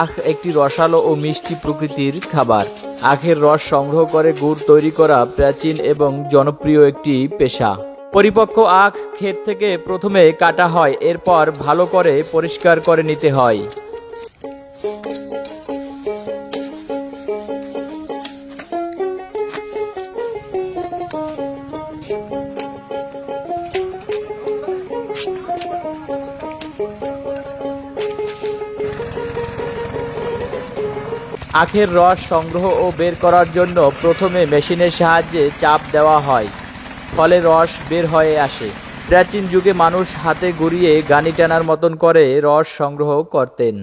আখ একটি রসালো ও মিষ্টি প্রকৃতির খাবার। আখের রস সংগ্রহ করে গুড় তৈরি করা প্রাচীন এবং জনপ্রিয় একটি পেশা। পরিপক্ক আখ ক্ষেত থেকে প্রথমে কাটা হয়, এরপর ভালো করে পরিষ্কার করে নিতে হয়। আখের রস সংগ্রহ ও বের করার জন্য প্রথমে মেশিনের সাহায্যে চাপ দেওয়া হয়, ফলে রস বের হয়ে আসে। প্রাচীন যুগে মানুষ হাতে ঘুরিয়ে গানি টানার মতন করে রস সংগ্রহ করতেন।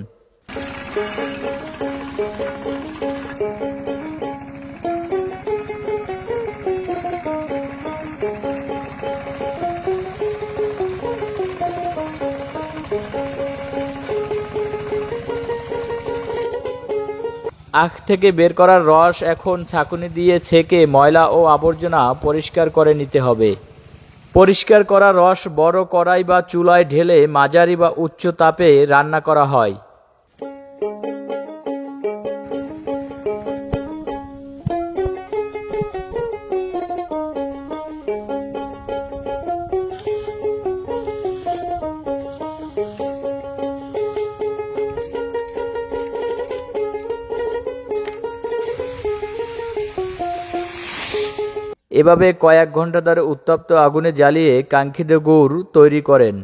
আখ থেকে বের করার রস এখন ছাঁকুনি দিয়ে ছেঁকে ময়লা ও আবর্জনা পরিষ্কার করে নিতে হবে। পরিষ্কার করা রস বড় কড়াই বা চুলায় ঢেলে মাঝারি বা উচ্চ তাপে রান্না করা হয়। এভাবে কয়েক ঘন্টা ধরে উত্তপ্ত আগুনে জ্বালিয়ে কাঙ্ক্ষিত গুড় তৈরি করেন।